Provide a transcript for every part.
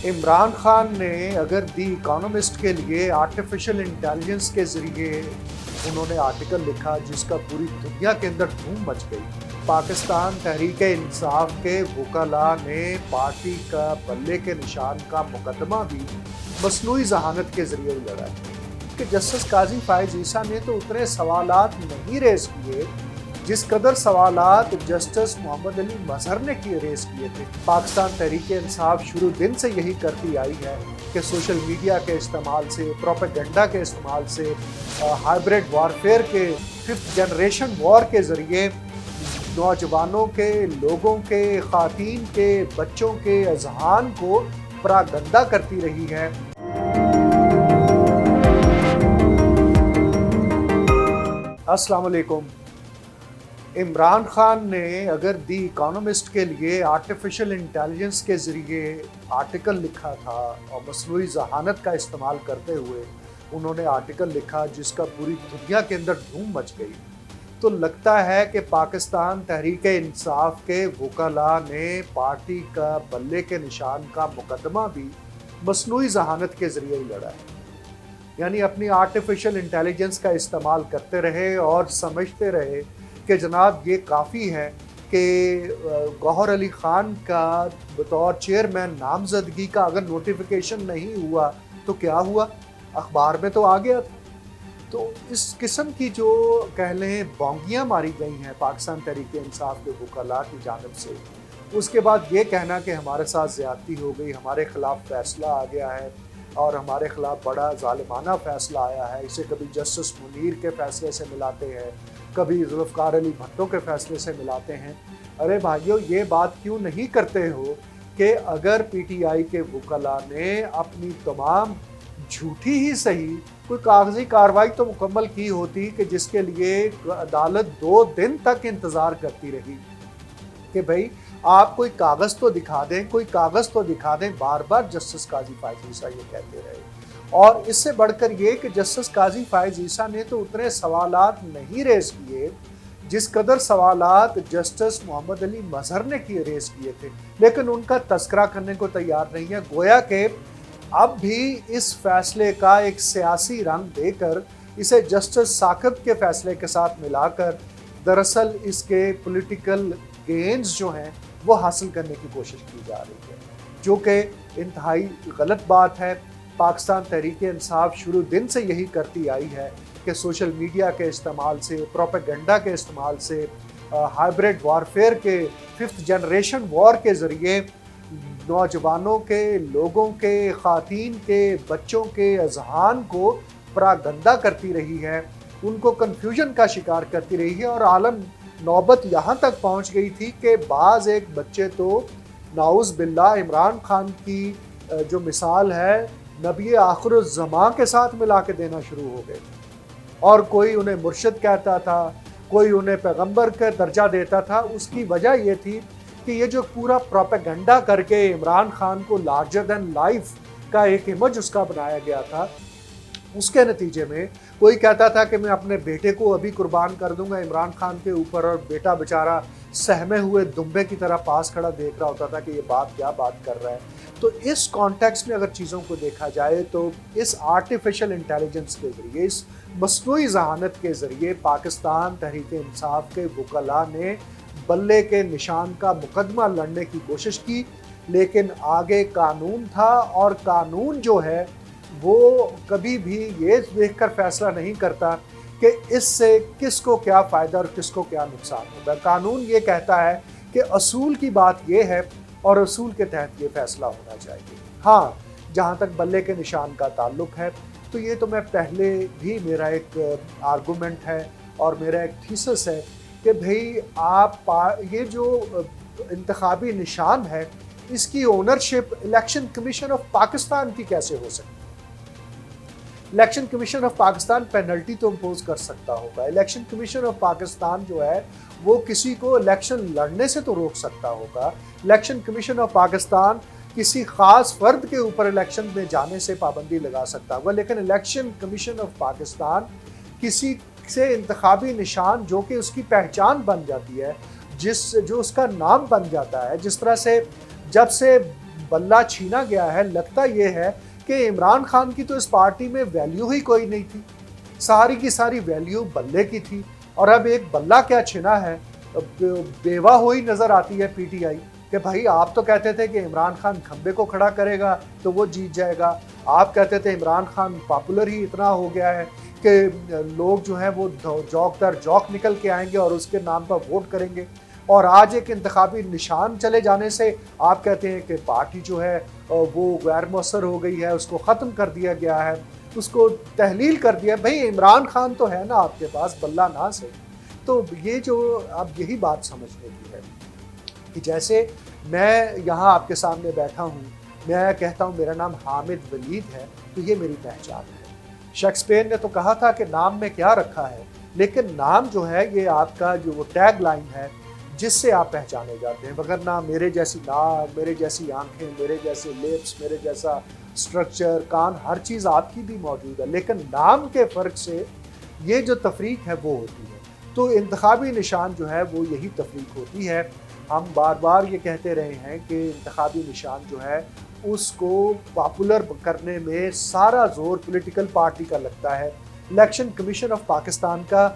عمران خان نے اگر دی اکانومسٹ کے لیے آرٹیفیشل انٹیلیجنس کے ذریعے انہوں نے آرٹیکل لکھا جس کا پوری دنیا کے اندر دھوم مچ گئی۔ پاکستان تحریک انصاف کے وکلاء نے پارٹی کا بلے کے نشان کا مقدمہ بھی مصنوعی ذہانت کے ذریعے لڑا ہے کہ جسٹس قاضی فائز عیسیٰ نے تو اتنے سوالات نہیں ریز کیے جس قدر سوالات جسٹس محمد علی مظہر نے ریز کیے تھے۔ پاکستان تحریک انصاف شروع دن سے یہی کرتی آئی ہے کہ سوشل میڈیا کے استعمال سے، پروپیگنڈا کے استعمال سے، ہائبرڈ وارفیئر کے 5th جنریشن وار کے ذریعے نوجوانوں کے، لوگوں کے، خواتین کے، بچوں کے اذہان کو پراگندہ کرتی رہی ہے۔ السلام علیکم۔ عمران خان نے اگر دی اکانومسٹ کے لیے آرٹیفیشل انٹیلیجنس کے ذریعے آرٹیکل لکھا تھا اور مصنوعی ذہانت کا استعمال کرتے ہوئے انہوں نے آرٹیکل لکھا جس کا پوری دنیا کے اندر دھوم مچ گئی، تو لگتا ہے کہ پاکستان تحریک انصاف کے وکلاء نے پارٹی کا بلے کے نشان کا مقدمہ بھی مصنوعی ذہانت کے ذریعے ہی لڑا ہے۔ یعنی اپنی آرٹیفیشل انٹیلیجنس کا استعمال کرتے رہے اور سمجھتے رہے کہ جناب یہ کافی ہے کہ گوہر علی خان کا بطور چیئرمین نامزدگی کا اگر نوٹیفیکیشن نہیں ہوا تو کیا ہوا، اخبار میں تو آ گیا تھا۔ تو اس قسم کی جو کہہ لیں بونگیاں ماری گئی ہیں پاکستان تحریک انصاف کے وکلاء کی جانب سے، اس کے بعد یہ کہنا کہ ہمارے ساتھ زیادتی ہو گئی، ہمارے خلاف فیصلہ آ گیا ہے اور ہمارے خلاف بڑا ظالمانہ فیصلہ آیا ہے، اسے کبھی جسٹس منیر کے فیصلے سے ملاتے ہیں، کبھی ذوالفقار علی بھٹو کے فیصلے سے ملاتے ہیں۔ ارے بھائیو، یہ بات کیوں نہیں کرتے ہو کہ اگر پی ٹی آئی کے وکلاء نے اپنی تمام جھوٹی ہی صحیح کوئی کاغذی کارروائی تو مکمل کی ہوتی کہ جس کے لیے عدالت 2 دن تک انتظار کرتی رہی کہ بھئی آپ کوئی کاغذ تو دکھا دیں، کوئی کاغذ تو دکھا دیں۔ بار بار جسٹس قاضی فائز عیسیٰ یہ کہتے رہے، اور اس سے بڑھ کر یہ کہ جسٹس قاضی فائز عیسیٰ نے تو اتنے سوالات نہیں ریز کیے جس قدر سوالات جسٹس محمد علی مظہر نے ریز کیے تھے، لیکن ان کا تذکرہ کرنے کو تیار نہیں ہے۔ گویا کہ اب بھی اس فیصلے کا ایک سیاسی رنگ دے کر اسے جسٹس ثاقب کے فیصلے کے ساتھ ملا کر دراصل اس کے پولیٹیکل گینز جو ہیں وہ حاصل کرنے کی کوشش کی جا رہی ہے، جو کہ انتہائی غلط بات ہے۔ پاکستان تحریک انصاف شروع دن سے یہی کرتی آئی ہے کہ سوشل میڈیا کے استعمال سے، پروپیگنڈا کے استعمال سے، ہائبرڈ وارفیئر کے 5th جنریشن وار کے ذریعے نوجوانوں کے، لوگوں کے، خواتین کے، بچوں کے اذہان کو پراگندہ کرتی رہی ہے، ان کو کنفیوژن کا شکار کرتی رہی ہے، اور عالم نوبت یہاں تک پہنچ گئی تھی کہ بعض ایک بچے تو نعوذ باللہ عمران خان کی جو مثال ہے نبی آخر الزماں کے ساتھ ملا کے دینا شروع ہو گئے، اور کوئی انہیں مرشد کہتا تھا، کوئی انہیں پیغمبر کا درجہ دیتا تھا۔ اس کی وجہ یہ تھی کہ یہ جو پورا پروپیگنڈا کر کے عمران خان کو لارجر دین لائف کا ایک امیج اس کا بنایا گیا تھا، اس کے نتیجے میں کوئی کہتا تھا کہ میں اپنے بیٹے کو ابھی قربان کر دوں گا عمران خان کے اوپر، اور بیٹا بیچارہ سہمے ہوئے دمبے کی طرح پاس کھڑا دیکھ رہا ہوتا تھا کہ یہ باپ کیا بات کر رہا ہے۔ تو اس کانٹیکسٹ میں اگر چیزوں کو دیکھا جائے تو اس آرٹیفیشل انٹیلیجنس کے ذریعے، اس مصنوعی ذہانت کے ذریعے پاکستان تحریک انصاف کے وکلاء نے بلے کے نشان کا مقدمہ لڑنے کی کوشش کی، لیکن آگے قانون تھا، اور قانون جو ہے وہ کبھی بھی یہ دیکھ کر فیصلہ نہیں کرتا کہ اس سے کس کو کیا فائدہ اور کس کو کیا نقصان ہوگا۔ قانون یہ کہتا ہے کہ اصول کی بات یہ ہے اور اصول کے تحت یہ فیصلہ ہونا چاہیے۔ ہاں، جہاں تک بلے کے نشان کا تعلق ہے تو یہ تو میں پہلے بھی میرا ایک آرگومنٹ ہے اور میرا ایک تھیسس ہے کہ بھئی آپ یہ جو انتخابی نشان ہے اس کی ownership election commission of Pakistan کی کیسے ہو سکتی ہے؟ Election commission of Pakistan penalty تو امپوز کر سکتا ہوگا، الیکشن کمیشن آف پاکستان جو ہے وہ کسی کو الیکشن لڑنے سے تو روک سکتا ہوگا، الیکشن کمیشن آف پاکستان کسی خاص فرد کے اوپر الیکشن میں جانے سے پابندی لگا سکتا ہوگا، لیکن الیکشن کمیشن آف پاکستان کسی سے انتخابی نشان جو کہ اس کی پہچان بن جاتی ہے، جو اس کا نام بن جاتا ہے، جس طرح سے جب سے بلہ چھینا گیا ہے، لگتا یہ ہے کہ عمران خان کی تو اس پارٹی میں ویلیو ہی کوئی نہیں تھی، ساری کی ساری ویلیو بلے کی تھی، اور اب ایک بلہ کیا چھنا ہے، بیوہ ہوئی نظر آتی ہے پی ٹی آئی کہ بھائی آپ تو کہتے تھے کہ عمران خان کھمبے کو کھڑا کرے گا تو وہ جیت جائے گا، آپ کہتے تھے عمران خان پاپولر ہی اتنا ہو گیا ہے کہ لوگ جو ہیں وہ جوک در جوک نکل کے آئیں گے اور اس کے نام پر ووٹ کریں گے، اور آج ایک انتخابی نشان چلے جانے سے آپ کہتے ہیں کہ پارٹی جو ہے وہ غیر مؤثر ہو گئی ہے، اس کو ختم کر دیا گیا ہے، اس کو تحلیل کر دیا۔ بھائی عمران خان تو ہے نا آپ کے پاس، بلہ نہ سے۔ تو یہ جو اب یہی بات سمجھنے کی ہے کہ جیسے میں یہاں آپ کے سامنے بیٹھا ہوں، میں کہتا ہوں میرا نام حامد ولید ہے، تو یہ میری پہچان ہے۔ شیکسپیئر نے تو کہا تھا کہ نام میں کیا رکھا ہے، لیکن نام جو ہے یہ آپ کا جو وہ ٹیگ لائن ہے جس سے آپ پہچانے جاتے ہیں، وگرنہ میرے جیسی ناک، میرے جیسی آنکھیں، میرے جیسے لپس، میرے جیسا سٹرکچر، کان، ہر چیز آپ کی بھی موجود ہے، لیکن نام کے فرق سے یہ جو تفریق ہے وہ ہوتی ہے۔ تو انتخابی نشان جو ہے وہ یہی تفریق ہوتی ہے۔ ہم بار بار یہ کہتے رہے ہیں کہ انتخابی نشان جو ہے اس کو پاپولر کرنے میں سارا زور پولیٹیکل پارٹی کا لگتا ہے، الیکشن کمیشن آف پاکستان کا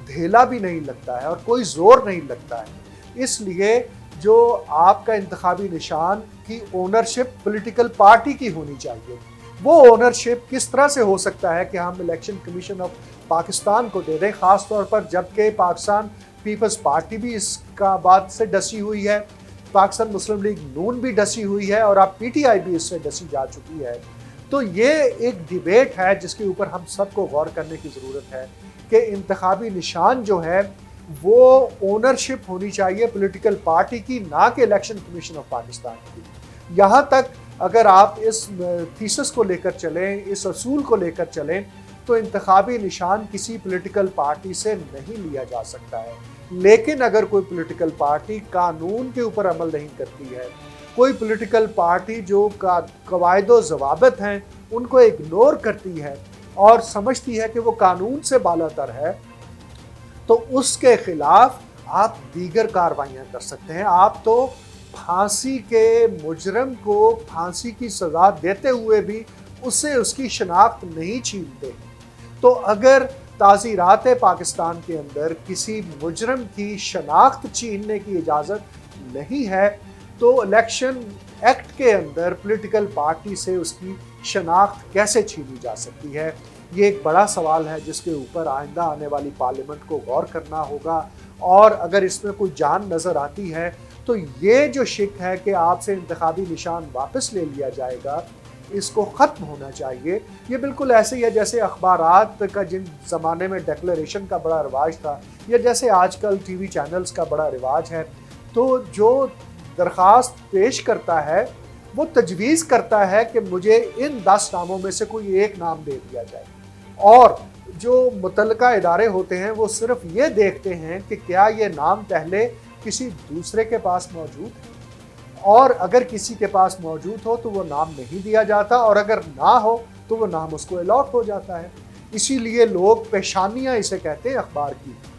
دھیلا بھی نہیں لگتا ہے اور کوئی زور نہیں لگتا ہے۔ اس لیے جو آپ کا انتخابی نشان کی اونرشپ پولیٹیکل پارٹی کی ہونی چاہیے، وہ اونرشپ کس طرح سے ہو سکتا ہے کہ ہم الیکشن کمیشن آف پاکستان کو دے دیں، خاص طور پر جبکہ پاکستان پیپلز پارٹی بھی اس کا بات سے ڈسی ہوئی ہے، پاکستان مسلم لیگ نون بھی ڈسی ہوئی ہے، اور اب پی ٹی آئی بھی اس سے ڈسی جا چکی ہے۔ تو یہ ایک ڈیبیٹ ہے جس کے اوپر ہم سب کو غور کرنے کی ضرورت ہے کہ انتخابی نشان جو ہے وہ اونرشپ ہونی چاہیے پولیٹیکل پارٹی کی، نہ کہ الیکشن کمیشن آف پاکستان کی۔ یہاں تک اگر آپ اس تھیسس کو لے کر چلیں، اس اصول کو لے کر چلیں، تو انتخابی نشان کسی پولیٹیکل پارٹی سے نہیں لیا جا سکتا ہے، لیکن اگر کوئی پولیٹیکل پارٹی قانون کے اوپر عمل نہیں کرتی ہے، کوئی پولیٹیکل پارٹی جو قواعد و ضوابط ہیں ان کو اگنور کرتی ہے اور سمجھتی ہے کہ وہ قانون سے بالاتر ہے، تو اس کے خلاف آپ دیگر کاروائیاں کر سکتے ہیں۔ آپ تو پھانسی کے مجرم کو پھانسی کی سزا دیتے ہوئے بھی اس سے اس کی شناخت نہیں چھینتے۔ تو اگر تعزیرات پاکستان کے اندر کسی مجرم کی شناخت چھیننے کی اجازت نہیں ہے، تو الیکشن ایکٹ کے اندر پولیٹیکل پارٹی سے اس کی شناخت کیسے چھینی جا سکتی ہے؟ یہ ایک بڑا سوال ہے جس کے اوپر آئندہ آنے والی پارلیمنٹ کو غور کرنا ہوگا، اور اگر اس میں کوئی جان نظر آتی ہے تو یہ جو شک ہے کہ آپ سے انتخابی نشان واپس لے لیا جائے گا، اس کو ختم ہونا چاہیے۔ یہ بالکل ایسے ہی ہے جیسے اخبارات کا جن زمانے میں ڈیکلریشن کا بڑا رواج تھا، یا جیسے آج کل ٹی وی چینلز کا بڑا رواج ہے، تو جو درخواست پیش کرتا ہے وہ تجویز کرتا ہے کہ مجھے ان 10 ناموں میں سے کوئی ایک نام دے دیا جائے، اور جو متعلقہ ادارے ہوتے ہیں وہ صرف یہ دیکھتے ہیں کہ کیا یہ نام پہلے کسی دوسرے کے پاس موجود ہے، اور اگر کسی کے پاس موجود ہو تو وہ نام نہیں دیا جاتا، اور اگر نہ ہو تو وہ نام اس کو الاٹ ہو جاتا ہے۔ اسی لیے لوگ پیشانیاں اسے کہتے ہیں،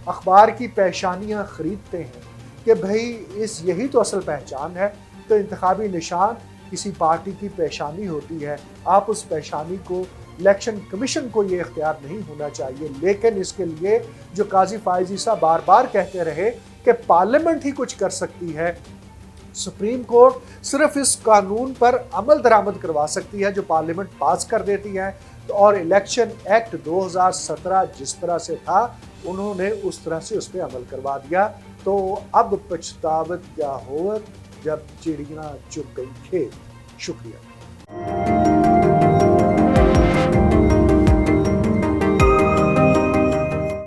اخبار کی پیشانیاں خریدتے ہیں کہ بھئی یہی تو اصل پہچان ہے۔ تو انتخابی نشان کسی پارٹی کی پیشانی ہوتی ہے، آپ اس پیشانی کو، الیکشن کمیشن کو یہ اختیار نہیں ہونا چاہیے، لیکن اس کے لیے جو قاضی فائز عیسیٰ بار بار کہتے رہے کہ پارلیمنٹ ہی کچھ کر سکتی ہے، سپریم کورٹ صرف اس قانون پر عمل درآمد کروا سکتی ہے جو پارلیمنٹ پاس کر دیتی ہے، اور الیکشن ایکٹ 2017 جس طرح سے تھا انہوں نے اس طرح سے اس پہ عمل کروا دیا۔ تو اب پچھتاوت کیا ہوت جب چڑیاں چگ گئی کھیت۔ شکریہ۔